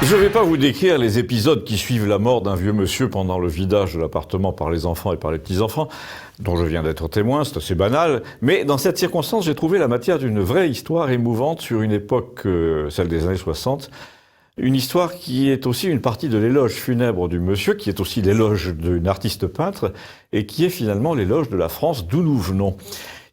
Je ne vais pas vous décrire les épisodes qui suivent la mort d'un vieux monsieur pendant le vidage de l'appartement par les enfants et par les petits-enfants, dont je viens d'être témoin, c'est assez banal, mais dans cette circonstance, j'ai trouvé la matière d'une vraie histoire émouvante sur une époque, celle des années 60, une histoire qui est aussi une partie de l'éloge funèbre du monsieur, qui est aussi l'éloge d'une artiste peintre, et qui est finalement l'éloge de la France d'où nous venons.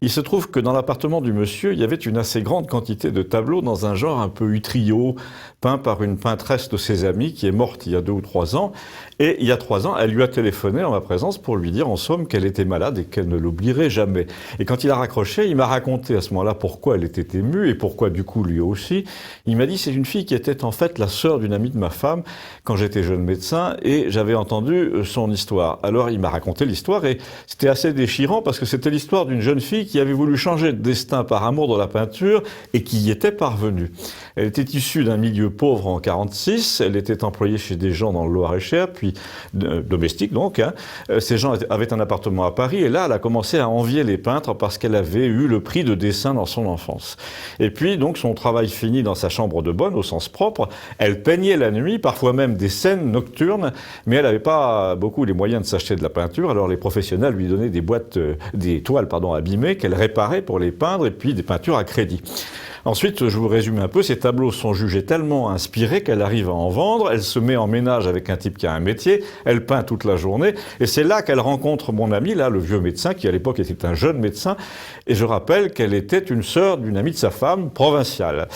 Il se trouve que dans l'appartement du monsieur, il y avait une assez grande quantité de tableaux dans un genre un peu utrio, peint par une peintresse de ses amis qui est morte il y a 2 ou 3 ans. Et il y a 3 ans, elle lui a téléphoné en ma présence pour lui dire en somme qu'elle était malade et qu'elle ne l'oublierait jamais. Et quand il a raccroché, il m'a raconté à ce moment-là pourquoi elle était émue et pourquoi du coup lui aussi. Il m'a dit c'est une fille qui était en fait la sœur d'une amie de ma femme quand j'étais jeune médecin et j'avais entendu son histoire. Alors il m'a raconté l'histoire et c'était assez déchirant parce que c'était l'histoire d'une jeune fille qui avait voulu changer de destin par amour de la peinture et qui y était parvenue. Elle était issue d'un milieu pauvre en 46, elle était employée chez des gens dans le Loir-et-Cher, puis domestique donc. Ces gens avaient un appartement à Paris et là, elle a commencé à envier les peintres parce qu'elle avait eu le prix de dessin dans son enfance. Et puis donc son travail fini dans sa chambre de bonne au sens propre, elle peignait la nuit, parfois même des scènes nocturnes, mais elle n'avait pas beaucoup les moyens de s'acheter de la peinture, alors les professionnels lui donnaient des toiles abîmées qu'elle réparait pour les peindre et puis des peintures à crédit. Ensuite, je vous résume un peu, ces tableaux sont jugés tellement inspirés qu'elle arrive à en vendre, elle se met en ménage avec un type qui a un métier, elle peint toute la journée, et c'est là qu'elle rencontre mon ami, là, le vieux médecin, qui à l'époque était un jeune médecin, et je rappelle qu'elle était une sœur d'une amie de sa femme, provinciale.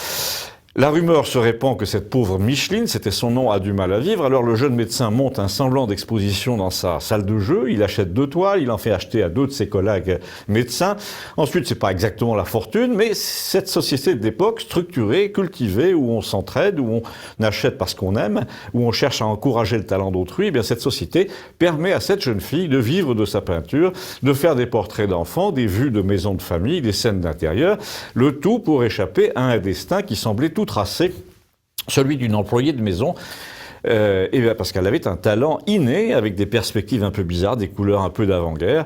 La rumeur se répand que cette pauvre Micheline, c'était son nom, a du mal à vivre. Alors le jeune médecin monte un semblant d'exposition dans sa salle de jeu. Il achète 2 toiles, il en fait acheter à 2 de ses collègues médecins. Ensuite, c'est pas exactement la fortune, mais cette société d'époque structurée, cultivée, où on s'entraide, où on achète parce qu'on aime, où on cherche à encourager le talent d'autrui, eh bien cette société permet à cette jeune fille de vivre de sa peinture, de faire des portraits d'enfants, des vues de maisons de famille, des scènes d'intérieur, le tout pour échapper à un destin qui semblait tout tracé, celui d'une employée de maison, et parce qu'elle avait un talent inné avec des perspectives un peu bizarres, des couleurs un peu d'avant-guerre.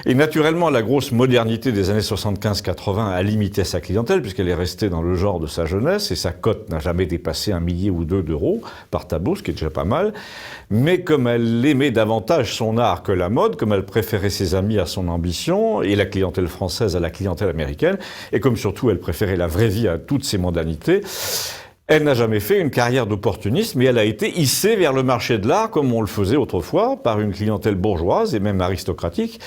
Et naturellement, la grosse modernité des années 75-80 a limité sa clientèle puisqu'elle est restée dans le genre de sa jeunesse et sa cote n'a jamais dépassé 1 millier ou 2 d'euros par tableau, ce qui est déjà pas mal. Mais comme elle aimait davantage son art que la mode, comme elle préférait ses amis à son ambition et la clientèle française à la clientèle américaine, et comme surtout elle préférait la vraie vie à toutes ses mondanités, elle n'a jamais fait une carrière d'opportuniste, mais elle a été hissée vers le marché de l'art, comme on le faisait autrefois, par une clientèle bourgeoise et même aristocratique,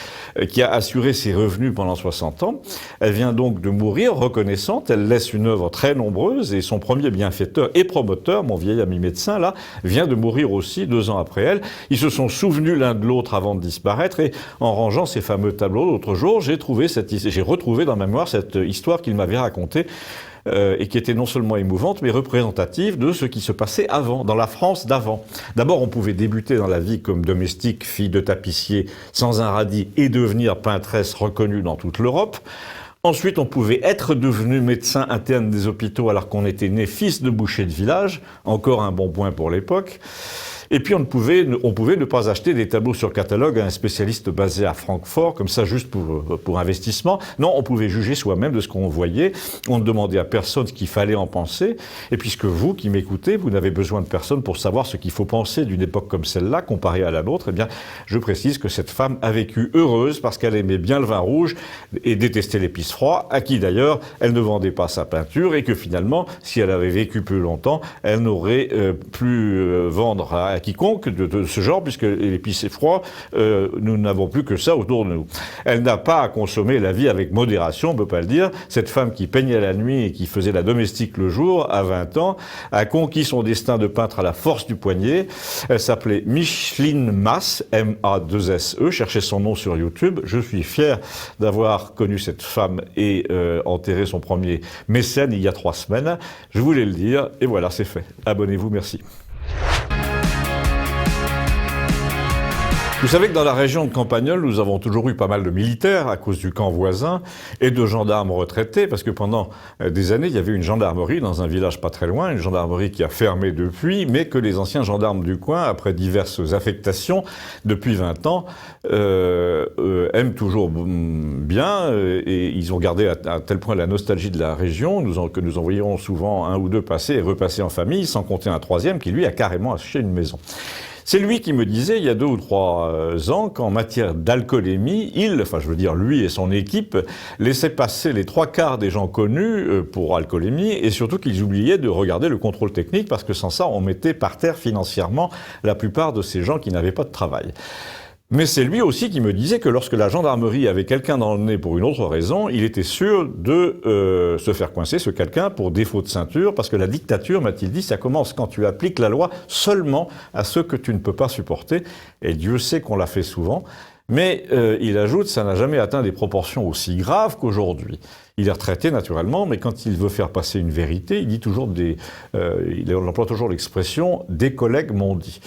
qui a assuré ses revenus pendant 60 ans. Elle vient donc de mourir reconnaissante, elle laisse une œuvre très nombreuse, et son premier bienfaiteur et promoteur, mon vieil ami médecin, là, vient de mourir aussi 2 ans après elle. Ils se sont souvenus l'un de l'autre avant de disparaître, et en rangeant ces fameux tableaux l'autre jour, j'ai retrouvé dans ma mémoire cette histoire qu'il m'avait racontée, et qui était non seulement émouvante, mais représentative de ce qui se passait avant, dans la France d'avant. D'abord, on pouvait débuter dans la vie comme domestique, fille de tapissier, sans un radis, et devenir peintresse reconnue dans toute l'Europe. Ensuite, on pouvait être devenu médecin interne des hôpitaux alors qu'on était né fils de boucher de village, encore un bon point pour l'époque. Et puis on pouvait ne pas acheter des tableaux sur catalogue à un spécialiste basé à Francfort, comme ça juste pour investissement. Non, on pouvait juger soi-même de ce qu'on voyait. On ne demandait à personne ce qu'il fallait en penser. Et puisque vous, qui m'écoutez, vous n'avez besoin de personne pour savoir ce qu'il faut penser d'une époque comme celle-là, comparée à la nôtre, eh bien, je précise que cette femme a vécu heureuse parce qu'elle aimait bien le vin rouge et détestait l'épice froid, à qui d'ailleurs elle ne vendait pas sa peinture et que finalement, si elle avait vécu plus longtemps, elle n'aurait pu vendre à quiconque de ce genre, puisque l'épice est froid, nous n'avons plus que ça autour de nous. Elle n'a pas à consommer la vie avec modération, on ne peut pas le dire. Cette femme qui peignait la nuit et qui faisait la domestique le jour, à 20 ans, a conquis son destin de peintre à la force du poignet. Elle s'appelait Micheline Masse, M-A-2-S-E, cherchez son nom sur YouTube. Je suis fier d'avoir connu cette femme et enterré son premier mécène il y a 3 semaines. Je voulais le dire, et voilà, c'est fait. Abonnez-vous, merci. Vous savez que dans la région de Campagnole, nous avons toujours eu pas mal de militaires à cause du camp voisin et de gendarmes retraités, parce que pendant des années, il y avait une gendarmerie dans un village pas très loin, une gendarmerie qui a fermé depuis, mais que les anciens gendarmes du coin, après diverses affectations depuis 20 ans, aiment toujours bien, et ils ont gardé à tel point la nostalgie de la région que nous en voyons souvent un ou deux passer et repasser en famille, sans compter un troisième qui, lui, a carrément acheté une maison. C'est lui qui me disait, il y a 2 ou 3 ans, qu'en matière d'alcoolémie, lui et son équipe, laissaient passer les 3/4 des gens connus pour alcoolémie, et surtout qu'ils oubliaient de regarder le contrôle technique, parce que sans ça, on mettait par terre financièrement la plupart de ces gens qui n'avaient pas de travail. Mais c'est lui aussi qui me disait que lorsque la gendarmerie avait quelqu'un dans le nez pour une autre raison, il était sûr de se faire coincer, ce quelqu'un, pour défaut de ceinture, parce que la dictature, m'a-t-il dit, ça commence quand tu appliques la loi seulement à ceux que tu ne peux pas supporter, et Dieu sait qu'on l'a fait souvent. Mais il ajoute, ça n'a jamais atteint des proportions aussi graves qu'aujourd'hui. Il est retraité naturellement, mais quand il veut faire passer une vérité, il dit toujours il emploie toujours l'expression « des collègues m'ont dit ».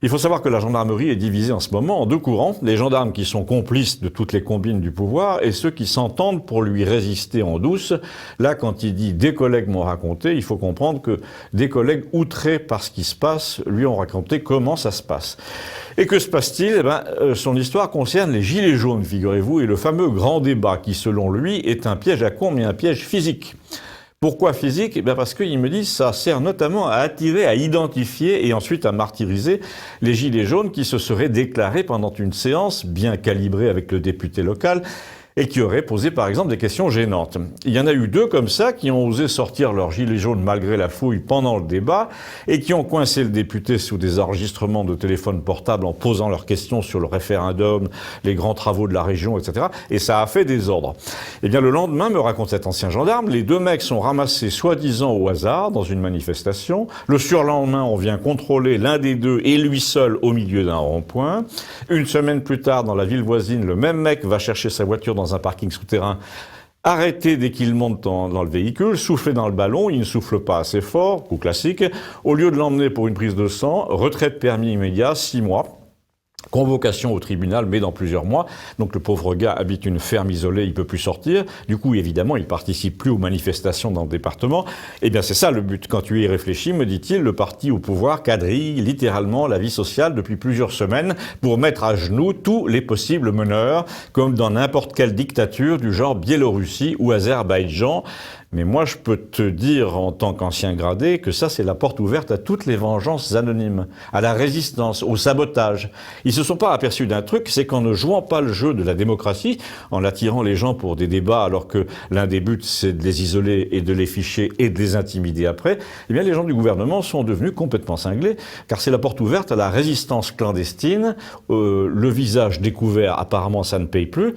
Il faut savoir que la gendarmerie est divisée en ce moment en 2 courants, les gendarmes qui sont complices de toutes les combines du pouvoir et ceux qui s'entendent pour lui résister en douce. Là, quand il dit « des collègues m'ont raconté », il faut comprendre que des collègues outrés par ce qui se passe lui ont raconté comment ça se passe. Et que se passe-t-il ? Son histoire concerne les gilets jaunes, figurez-vous, et le fameux grand débat qui, selon lui, est un piège à con, mais un piège physique. Pourquoi physique ? Parce qu'il me dit ça sert notamment à attirer, à identifier et ensuite à martyriser les gilets jaunes qui se seraient déclarés pendant une séance bien calibrée avec le député local et qui auraient posé par exemple des questions gênantes. Il y en a eu 2 comme ça qui ont osé sortir leurs gilets jaunes malgré la fouille pendant le débat et qui ont coincé le député sous des enregistrements de téléphone portable en posant leurs questions sur le référendum, les grands travaux de la région, etc. Et ça a fait désordre. Eh bien le lendemain, me raconte cet ancien gendarme, les 2 mecs sont ramassés soi-disant au hasard dans une manifestation. Le surlendemain, on vient contrôler l'un des 2 et lui seul au milieu d'un rond-point. Une semaine plus tard, dans la ville voisine, le même mec va chercher sa voiture dans un parking souterrain, arrêté dès qu'il monte dans le véhicule, souffler dans le ballon, il ne souffle pas assez fort, coup classique, au lieu de l'emmener pour une prise de sang, retrait de permis immédiat, 6 mois. Convocation au tribunal, mais dans plusieurs mois. Donc le pauvre gars habite une ferme isolée, il peut plus sortir. Du coup, évidemment, il participe plus aux manifestations dans le département. Eh bien, c'est ça le but. Quand tu y réfléchis, me dit-il, le parti au pouvoir quadrille littéralement la vie sociale depuis plusieurs semaines pour mettre à genoux tous les possibles meneurs, comme dans n'importe quelle dictature du genre Biélorussie ou Azerbaïdjan. Mais moi, je peux te dire, en tant qu'ancien gradé, que ça, c'est la porte ouverte à toutes les vengeances anonymes, à la résistance, au sabotage. Ils se sont pas aperçus d'un truc, c'est qu'en ne jouant pas le jeu de la démocratie, en attirant les gens pour des débats, alors que l'un des buts, c'est de les isoler et de les ficher et de les intimider après, eh bien, les gens du gouvernement sont devenus complètement cinglés, car c'est la porte ouverte à la résistance clandestine, le visage découvert, apparemment, ça ne paye plus.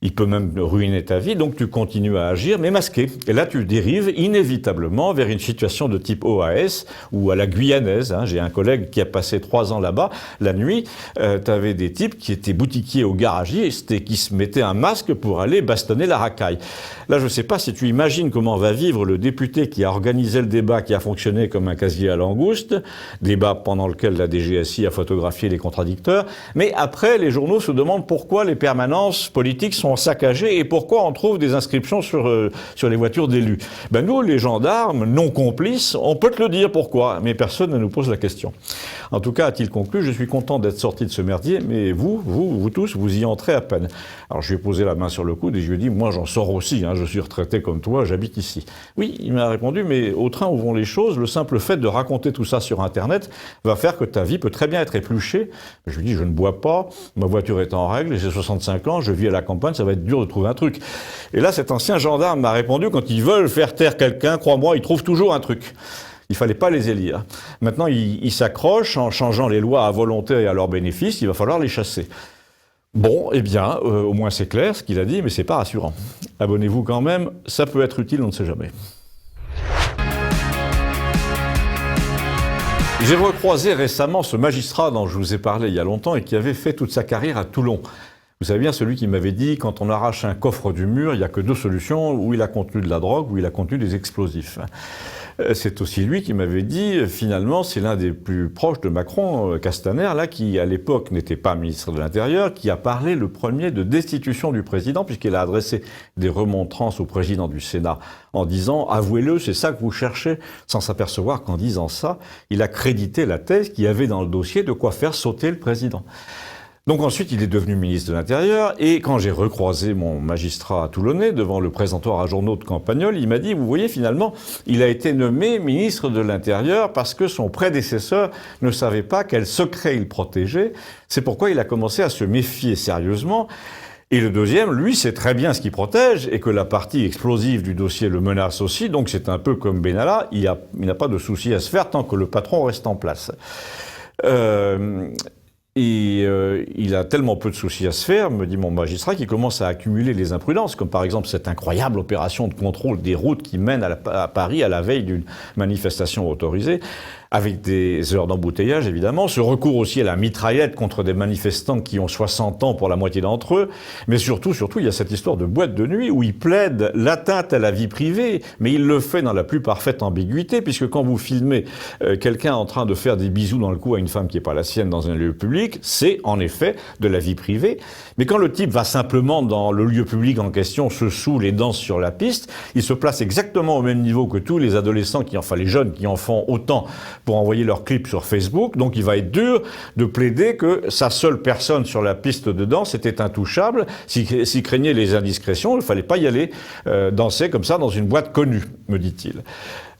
Il peut même ruiner ta vie, donc tu continues à agir, mais masqué. Et là, tu dérives inévitablement vers une situation de type OAS ou à la guyanaise. J'ai un collègue qui a passé 3 ans là-bas. La nuit, t'avais des types qui étaient boutiquiers ou garagistes et qui se mettaient un masque pour aller bastonner la racaille. Là, je ne sais pas si tu imagines comment va vivre le député qui a organisé le débat, qui a fonctionné comme un casier à langoustes, débat pendant lequel la DGSI a photographié les contradicteurs. Mais après, les journaux se demandent pourquoi les permanences politiques sont saccagés et pourquoi on trouve des inscriptions sur les voitures d'élus. Nous, les gendarmes non complices, on peut te le dire pourquoi, mais personne ne nous pose la question. En tout cas, a-t-il conclu, je suis content d'être sorti de ce merdier, mais vous tous, vous y entrez à peine. Alors je lui ai posé la main sur le coude et je lui ai dit, moi j'en sors aussi, je suis retraité comme toi, j'habite ici. Oui, il m'a répondu, mais au train où vont les choses, le simple fait de raconter tout ça sur Internet va faire que ta vie peut très bien être épluchée. Je lui ai dit, je ne bois pas, ma voiture est en règle, j'ai 65 ans, je vis à la campagne, ça va être dur de trouver un truc. Et là, cet ancien gendarme m'a répondu, quand ils veulent faire taire quelqu'un, crois-moi, ils trouvent toujours un truc. Il fallait pas les élire. Maintenant, ils s'accrochent en changeant les lois à volonté et à leur bénéfice, il va falloir les chasser. Bon, eh bien, au moins c'est clair ce qu'il a dit, mais c'est pas rassurant. Abonnez-vous quand même, ça peut être utile, on ne sait jamais. J'ai recroisé récemment ce magistrat dont je vous ai parlé il y a longtemps et qui avait fait toute sa carrière à Toulon. Vous savez bien, celui qui m'avait dit, quand on arrache un coffre du mur, il n'y a que 2 solutions, où il a contenu de la drogue, ou il a contenu des explosifs. C'est aussi lui qui m'avait dit, finalement, c'est l'un des plus proches de Macron, Castaner, là, qui à l'époque n'était pas ministre de l'Intérieur, qui a parlé le premier de destitution du président, puisqu'il a adressé des remontrances au président du Sénat en disant « Avouez-le, c'est ça que vous cherchez », sans s'apercevoir qu'en disant ça, il a crédité la thèse qu'il y avait dans le dossier de quoi faire sauter le président. Donc ensuite, il est devenu ministre de l'Intérieur, et quand j'ai recroisé mon magistrat toulonnais devant le présentoir à journaux de Campagnol, il m'a dit, vous voyez, finalement, il a été nommé ministre de l'Intérieur parce que son prédécesseur ne savait pas quel secret il protégeait. C'est pourquoi il a commencé à se méfier sérieusement. Et le deuxième, lui, sait très bien ce qu'il protège et que la partie explosive du dossier le menace aussi. Donc c'est un peu comme Benalla, il n'a pas de souci à se faire tant que le patron reste en place. Il a tellement peu de soucis à se faire, me dit mon magistrat, qu'il commence à accumuler les imprudences, comme par exemple cette incroyable opération de contrôle des routes qui mène à Paris à la veille d'une manifestation autorisée, avec des heures d'embouteillage évidemment, ce recours aussi à la mitraillette contre des manifestants qui ont 60 ans pour la moitié d'entre eux, mais surtout, il y a cette histoire de boîte de nuit où il plaide l'atteinte à la vie privée, mais il le fait dans la plus parfaite ambiguïté, puisque quand vous filmez quelqu'un en train de faire des bisous dans le cou à une femme qui n'est pas la sienne dans un lieu public, c'est en effet de la vie privée. Mais quand le type va simplement dans le lieu public en question, se saoule et danse sur la piste, il se place exactement au même niveau que tous les adolescents, les jeunes qui en font autant pour envoyer leurs clips sur Facebook. Donc il va être dur de plaider que sa seule personne sur la piste de danse était intouchable. S'il craignait les indiscrétions, il ne fallait pas y aller danser comme ça dans une boîte connue, me dit-il.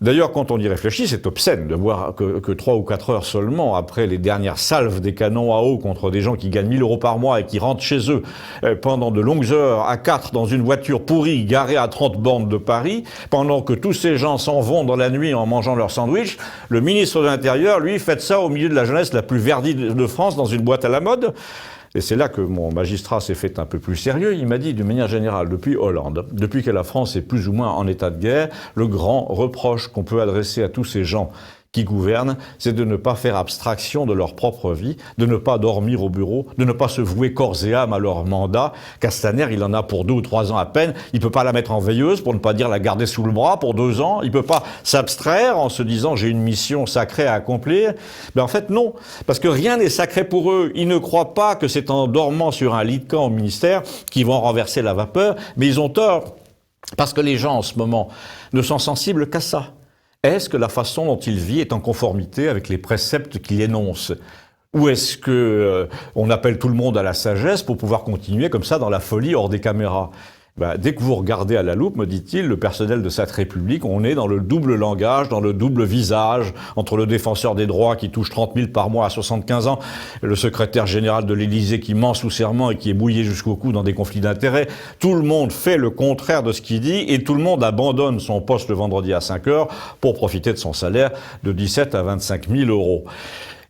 D'ailleurs, quand on y réfléchit, c'est obscène de voir que 3 ou 4 heures seulement après les dernières salves des canons à eau contre des gens qui gagnent 1 000 € par mois et qui rentrent chez eux pendant de longues heures à 4 dans une voiture pourrie garée à 30 bornes de Paris, pendant que tous ces gens s'en vont dans la nuit en mangeant leur sandwich, le ministre de l'Intérieur, lui, fait ça au milieu de la jeunesse la plus verdie de France dans une boîte à la mode. Et c'est là que mon magistrat s'est fait un peu plus sérieux. Il m'a dit, d'une manière générale, depuis Hollande, depuis que la France est plus ou moins en état de guerre, le grand reproche qu'on peut adresser à tous ces gens qui gouvernent, c'est de ne pas faire abstraction de leur propre vie, de ne pas dormir au bureau, de ne pas se vouer corps et âme à leur mandat. Castaner, il en a pour 2 ou 3 ans à peine. Il peut pas la mettre en veilleuse, pour ne pas dire la garder sous le bras pour 2 ans. Il peut pas s'abstraire en se disant j'ai une mission sacrée à accomplir. Mais en fait, non. Parce que rien n'est sacré pour eux. Ils ne croient pas que c'est en dormant sur un lit de camp au ministère qu'ils vont renverser la vapeur. Mais ils ont tort. Parce que les gens, en ce moment, ne sont sensibles qu'à ça. Est-ce que la façon dont il vit est en conformité avec les préceptes qu'il énonce ? Ou est-ce que on appelle tout le monde à la sagesse pour pouvoir continuer comme ça dans la folie hors des caméras ? Dès que vous regardez à la loupe, me dit-il, le personnel de cette République, on est dans le double langage, dans le double visage, entre le défenseur des droits qui touche 30 000 par mois à 75 ans, le secrétaire général de l'Élysée qui ment sous serment et qui est mouillé jusqu'au cou dans des conflits d'intérêts. Tout le monde fait le contraire de ce qu'il dit et tout le monde abandonne son poste le vendredi à 5 heures pour profiter de son salaire de 17 à 25 000 €.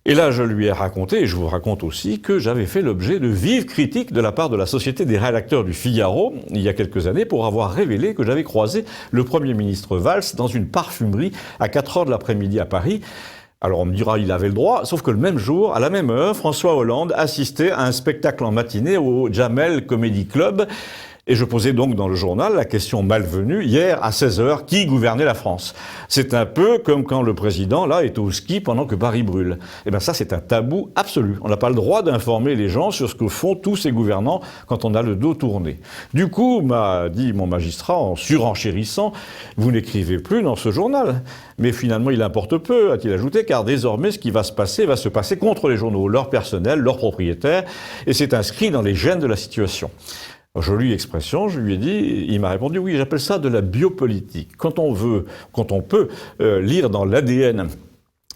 Et là, je lui ai raconté, et je vous raconte aussi, que j'avais fait l'objet de vives critiques de la part de la Société des rédacteurs du Figaro, il y a quelques années, pour avoir révélé que j'avais croisé le Premier ministre Valls dans une parfumerie à 4 heures de l'après-midi à Paris. Alors on me dira, il avait le droit, sauf que le même jour, à la même heure, François Hollande assistait à un spectacle en matinée au Jamel Comedy Club. Et je posais donc dans le journal la question malvenue, hier à 16 heures, qui gouvernait la France ? C'est un peu comme quand le président, là, est au ski pendant que Paris brûle. Eh bien ça, c'est un tabou absolu. On n'a pas le droit d'informer les gens sur ce que font tous ces gouvernants quand on a le dos tourné. Du coup, m'a dit mon magistrat, en surenchérissant, vous n'écrivez plus dans ce journal. Mais finalement, il importe peu, a-t-il ajouté, car désormais, ce qui va se passer contre les journaux, leur personnel, leurs propriétaires, et c'est inscrit dans les gènes de la situation. Jolie expression, je lui ai dit, il m'a répondu, oui, j'appelle ça de la biopolitique. Quand on peut lire dans l'ADN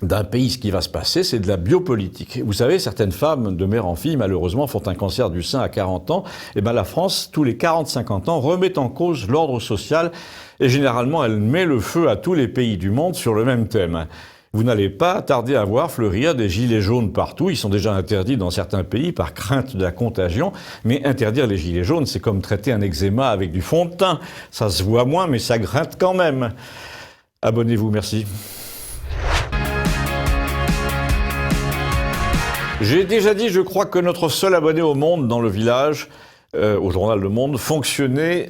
d'un pays ce qui va se passer, c'est de la biopolitique. Vous savez, certaines femmes de mère en fille, malheureusement, font un cancer du sein à 40 ans. Et bien la France, tous les 40-50 ans, remet en cause l'ordre social et généralement, elle met le feu à tous les pays du monde sur le même thème. Vous n'allez pas tarder à voir fleurir des gilets jaunes partout. Ils sont déjà interdits dans certains pays par crainte de la contagion. Mais interdire les gilets jaunes, c'est comme traiter un eczéma avec du fond de teint. Ça se voit moins, mais ça gratte quand même. Abonnez-vous, merci. J'ai déjà dit, je crois que notre seul abonné au monde dans le village, au journal Le Monde, fonctionnait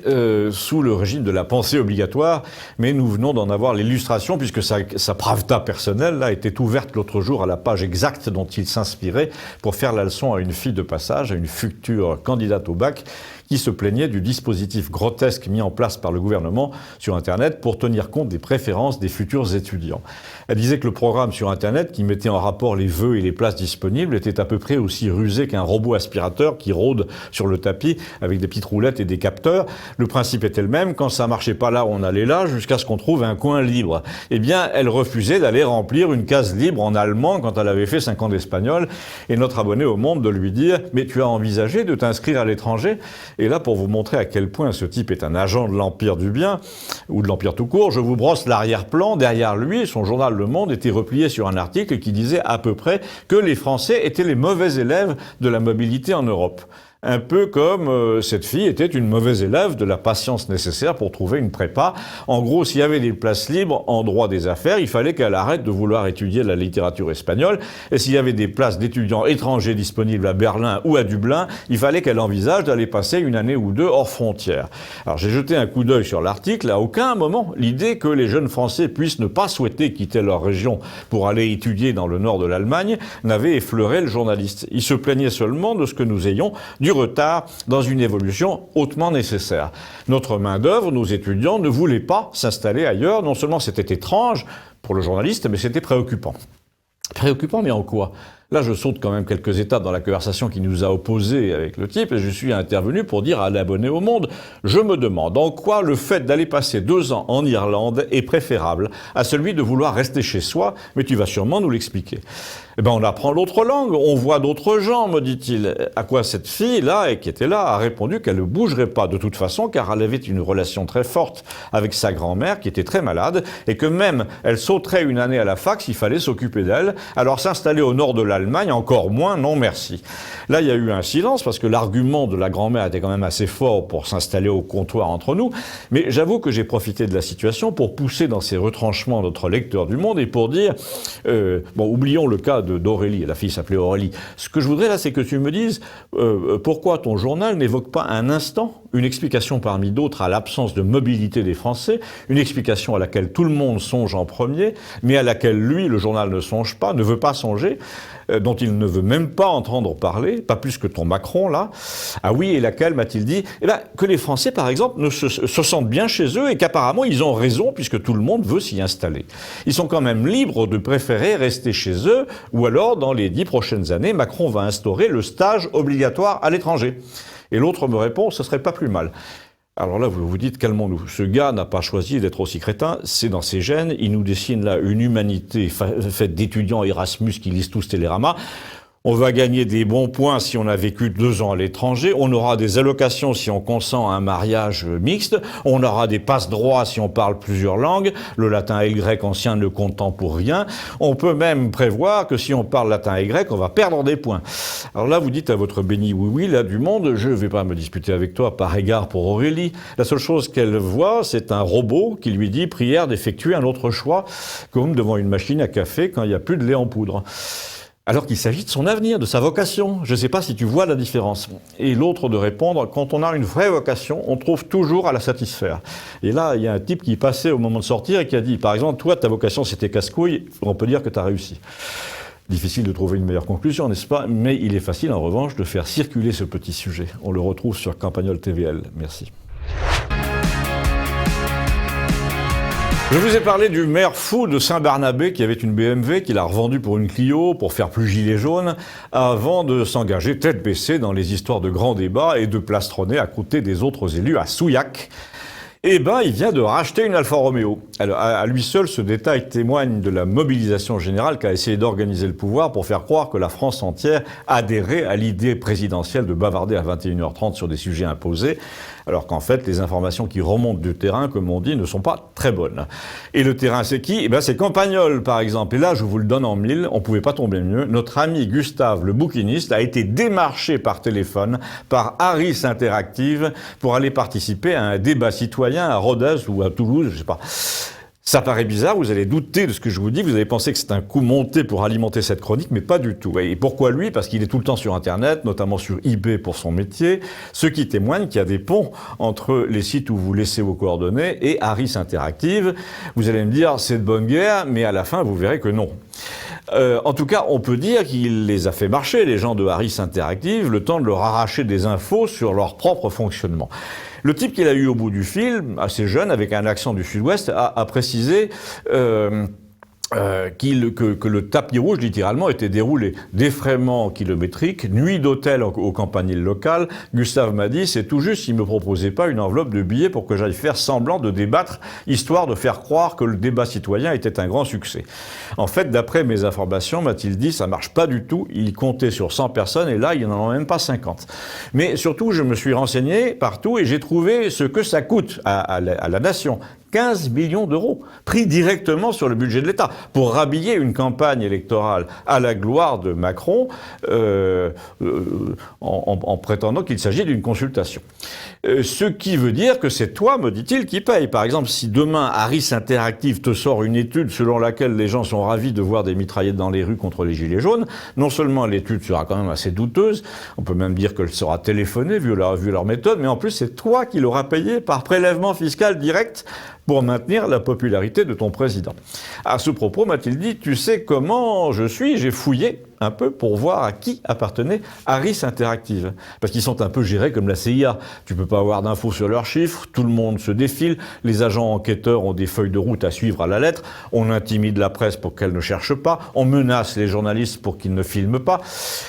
sous le régime de la pensée obligatoire, mais nous venons d'en avoir l'illustration puisque sa Pravda personnelle là, était ouverte l'autre jour à la page exacte dont il s'inspirait pour faire la leçon à une fille de passage, à une future candidate au bac, qui se plaignait du dispositif grotesque mis en place par le gouvernement sur Internet pour tenir compte des préférences des futurs étudiants. Elle disait que le programme sur Internet, qui mettait en rapport les vœux et les places disponibles, était à peu près aussi rusé qu'un robot aspirateur qui rôde sur le tapis avec des petites roulettes et des capteurs. Le principe était le même, quand ça marchait pas là, on allait là, jusqu'à ce qu'on trouve un coin libre. Eh bien, elle refusait d'aller remplir une case libre en allemand quand elle avait fait 5 ans d'espagnol, et notre abonné au Monde de lui dire « Mais tu as envisagé de t'inscrire à l'étranger ?» Et là, pour vous montrer à quel point ce type est un agent de l'Empire du bien, ou de l'Empire tout court, je vous brosse l'arrière-plan. Derrière lui, son journal Le Monde était replié sur un article qui disait à peu près que les Français étaient les mauvais élèves de la mobilité en Europe. Un peu comme cette fille était une mauvaise élève de la patience nécessaire pour trouver une prépa. En gros, s'il y avait des places libres en droit des affaires, il fallait qu'elle arrête de vouloir étudier la littérature espagnole. Et s'il y avait des places d'étudiants étrangers disponibles à Berlin ou à Dublin, il fallait qu'elle envisage d'aller passer une année ou deux hors frontières. Alors j'ai jeté un coup d'œil sur l'article. À aucun moment, l'idée que les jeunes Français puissent ne pas souhaiter quitter leur région pour aller étudier dans le nord de l'Allemagne n'avait effleuré le journaliste. Il se plaignait seulement de ce que nous ayons du retard dans une évolution hautement nécessaire. Notre main-d'œuvre, nos étudiants, ne voulaient pas s'installer ailleurs. Non seulement c'était étrange pour le journaliste, mais c'était préoccupant. Préoccupant, mais en quoi ? Là, je saute quand même quelques étapes dans la conversation qui nous a opposés avec le type, et je suis intervenu pour dire à l'abonné au Monde, je me demande en quoi le fait d'aller passer 2 ans en Irlande est préférable à celui de vouloir rester chez soi, mais tu vas sûrement nous l'expliquer. Eh ben, on apprend l'autre langue, on voit d'autres gens, me dit-il. À quoi cette fille-là, et qui était là, a répondu qu'elle ne bougerait pas de toute façon, car elle avait une relation très forte avec sa grand-mère, qui était très malade, et que même elle sauterait une année à la fac s'il fallait s'occuper d'elle. Alors s'installer au nord de l'Allemagne, encore moins, non merci. Là, il y a eu un silence, parce que l'argument de la grand-mère était quand même assez fort pour s'installer au comptoir entre nous, mais j'avoue que j'ai profité de la situation pour pousser dans ses retranchements notre lecteur du Monde, et pour dire, bon, oublions le cas d'Aurélie, la fille s'appelait Aurélie. Ce que je voudrais là, c'est que tu me dises pourquoi ton journal n'évoque pas un instant une explication parmi d'autres à l'absence de mobilité des Français, une explication à laquelle tout le monde songe en premier, mais à laquelle lui, le journal, ne songe pas, ne veut pas songer, dont il ne veut même pas entendre parler, pas plus que ton Macron, là. Ah oui, et laquelle, m'a-t-il dit, eh ben, que les Français, par exemple, se sentent bien chez eux et qu'apparemment, ils ont raison puisque tout le monde veut s'y installer. Ils sont quand même libres de préférer rester chez eux, ou alors, dans les 10 prochaines années, Macron va instaurer le stage obligatoire à l'étranger. Et l'autre me répond, ce serait pas plus mal. Alors là, vous vous dites, calmons-nous. Ce gars n'a pas choisi d'être aussi crétin, c'est dans ses gènes. Il nous dessine là une humanité faite d'étudiants Erasmus qui lisent tous Télérama. On va gagner des bons points si on a vécu 2 ans à l'étranger. On aura des allocations si on consent à un mariage mixte. On aura des passe-droits si on parle plusieurs langues. Le latin et le grec ancien ne comptant pour rien. On peut même prévoir que si on parle latin et grec, on va perdre des points. Alors là, vous dites à votre béni oui-oui, là, du Monde, je ne vais pas me disputer avec toi par égard pour Aurélie. La seule chose qu'elle voit, c'est un robot qui lui dit prière d'effectuer un autre choix, comme devant une machine à café quand il n'y a plus de lait en poudre. Alors qu'il s'agit de son avenir, de sa vocation. Je ne sais pas si tu vois la différence. Et l'autre de répondre, quand on a une vraie vocation, on trouve toujours à la satisfaire. Et là, il y a un type qui passait au moment de sortir et qui a dit, par exemple, toi, ta vocation, c'était casse-couille, on peut dire que tu as réussi. Difficile de trouver une meilleure conclusion, n'est-ce pas? Mais il est facile, en revanche, de faire circuler ce petit sujet. On le retrouve sur Campagnol TVL. Merci. Je vous ai parlé du maire fou de Saint-Barnabé qui avait une BMW qu'il a revendue pour une Clio pour faire plus gilet jaune avant de s'engager tête baissée dans les histoires de grands débats et de plastronner à côté des autres élus à Souillac. Eh ben, il vient de racheter une Alfa Romeo. Alors, à lui seul, ce détail témoigne de la mobilisation générale qu'a essayé d'organiser le pouvoir pour faire croire que la France entière adhérait à l'idée présidentielle de bavarder à 21h30 sur des sujets imposés, alors qu'en fait, les informations qui remontent du terrain, comme on dit, ne sont pas très bonnes. Et le terrain, c'est qui? Eh ben, c'est Campagnol, par exemple. Et là, je vous le donne en mille, on pouvait pas tomber mieux. Notre ami Gustave, le bouquiniste, a été démarché par téléphone par Harris Interactive pour aller participer à un débat citoyen à Rodez ou à Toulouse, je sais pas. Ça paraît bizarre, vous allez douter de ce que je vous dis, vous allez penser que c'est un coup monté pour alimenter cette chronique, mais pas du tout. Et pourquoi lui? Parce qu'il est tout le temps sur Internet, notamment sur eBay pour son métier, ce qui témoigne qu'il y a des ponts entre les sites où vous laissez vos coordonnées et Harris Interactive. Vous allez me dire, c'est de bonne guerre, mais à la fin, vous verrez que non. En tout cas, on peut dire qu'il les a fait marcher, les gens de Harris Interactive, le temps de leur arracher des infos sur leur propre fonctionnement. Le type qu'il a eu au bout du film, assez jeune, avec un accent du Sud-Ouest, a précisé que le tapis rouge, littéralement, était déroulé. Défraiement kilométrique, nuit d'hôtel aux compagnies locales. Gustave m'a dit, c'est tout juste, il me proposait pas une enveloppe de billets pour que j'aille faire semblant de débattre, histoire de faire croire que le débat citoyen était un grand succès. En fait, d'après mes informations, m'a-t-il dit, ça marche pas du tout. Il comptait sur 100 personnes et là, il n'en a même pas 50. Mais surtout, je me suis renseigné partout et j'ai trouvé ce que ça coûte à la nation. 15 millions d'euros, pris directement sur le budget de l'État, pour rhabiller une campagne électorale à la gloire de Macron, en prétendant qu'il s'agit d'une consultation. Ce qui veut dire que c'est toi, me dit-il, qui paye. Par exemple, si demain Harris Interactive te sort une étude selon laquelle les gens sont ravis de voir des mitraillettes dans les rues contre les gilets jaunes, non seulement l'étude sera quand même assez douteuse, on peut même dire qu'elle sera téléphonée vu leur méthode, mais en plus c'est toi qui l'auras payé par prélèvement fiscal direct pour maintenir la popularité de ton président. À ce propos, m'a-t-il dit, tu sais comment je suis, j'ai fouillé un peu pour voir à qui appartenait Harris Interactive. Parce qu'ils sont un peu gérés comme la CIA. Tu peux pas avoir d'infos sur leurs chiffres, tout le monde se défile, les agents enquêteurs ont des feuilles de route à suivre à la lettre, on intimide la presse pour qu'elle ne cherche pas, on menace les journalistes pour qu'ils ne filment pas.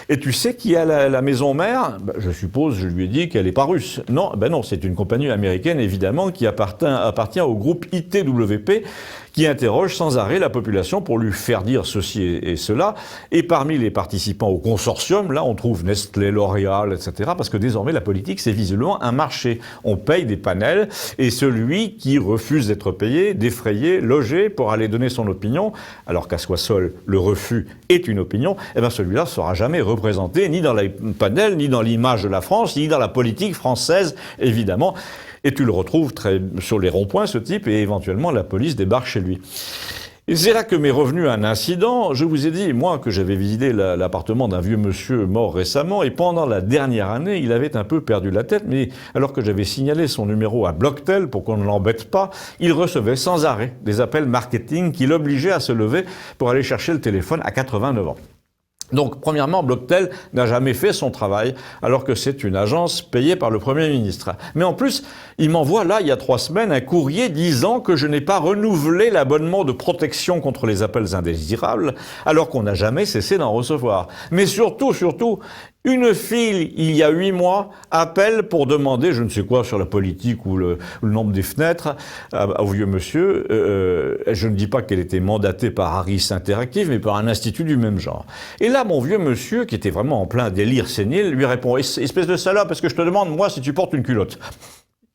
Et tu sais qui a la maison mère? Je suppose, je lui ai dit qu'elle est pas russe. Non, non, c'est une compagnie américaine, évidemment, qui appartient au groupe ITWP, qui interroge sans arrêt la population pour lui faire dire ceci et cela. Et parmi les participants au consortium, là, on trouve Nestlé, L'Oréal, etc. Parce que désormais, la politique, c'est visiblement un marché. On paye des panels et celui qui refuse d'être payé, défrayé, logé pour aller donner son opinion, alors qu'à soi seul, le refus est une opinion, eh bien celui-là ne sera jamais représenté ni dans les panels, ni dans l'image de la France, ni dans la politique française, évidemment. Et tu le retrouves sur les ronds-points, ce type, et éventuellement la police débarque chez lui. Et c'est là que m'est revenu un incident. Je vous ai dit, moi, que j'avais visité l'appartement d'un vieux monsieur mort récemment, et pendant la dernière année, il avait un peu perdu la tête, mais alors que j'avais signalé son numéro à Blocktel pour qu'on ne l'embête pas, il recevait sans arrêt des appels marketing qui l'obligeaient à se lever pour aller chercher le téléphone à 89 ans. Donc, premièrement, Blocktel n'a jamais fait son travail, alors que c'est une agence payée par le Premier ministre. Mais en plus, il m'envoie là, il y a 3 semaines, un courrier disant que je n'ai pas renouvelé l'abonnement de protection contre les appels indésirables, alors qu'on n'a jamais cessé d'en recevoir. Mais surtout, une fille, il y a 8 mois, appelle pour demander, je ne sais quoi, sur la politique ou le nombre des fenêtres, au vieux monsieur. Je ne dis pas qu'elle était mandatée par Harris Interactive, mais par un institut du même genre. Et là, mon vieux monsieur, qui était vraiment en plein délire sénile, lui répond « Espèce de salope, est-ce que je te demande, moi, si tu portes une culotte ?»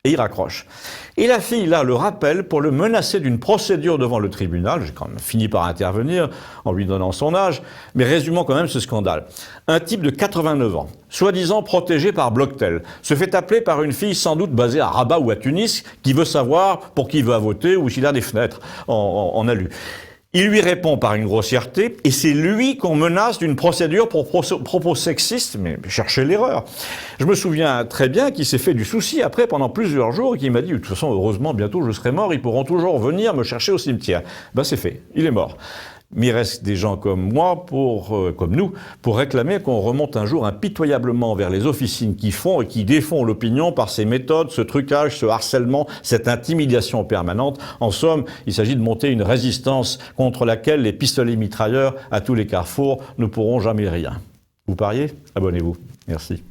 Et il raccroche. Et la fille, là, le rappelle pour le menacer d'une procédure devant le tribunal. J'ai quand même fini par intervenir en lui donnant son âge. Mais résumons quand même ce scandale. Un type de 89 ans, soi-disant protégé par Blocktel, se fait appeler par une fille sans doute basée à Rabat ou à Tunis, qui veut savoir pour qui il va voter ou s'il a des fenêtres en alu. Il lui répond par une grossièreté, et c'est lui qu'on menace d'une procédure pour propos sexistes, mais cherchez l'erreur. Je me souviens très bien qu'il s'est fait du souci après pendant plusieurs jours, et qu'il m'a dit, de toute façon, heureusement, bientôt je serai mort, ils pourront toujours venir me chercher au cimetière. Ben c'est fait, il est mort. Mais il reste des gens comme moi, comme nous, pour réclamer qu'on remonte un jour impitoyablement vers les officines qui font et qui défont l'opinion par ces méthodes, ce trucage, ce harcèlement, cette intimidation permanente. En somme, il s'agit de monter une résistance contre laquelle les pistolets mitrailleurs à tous les carrefours ne pourront jamais rien. Vous pariez? Abonnez-vous. Merci.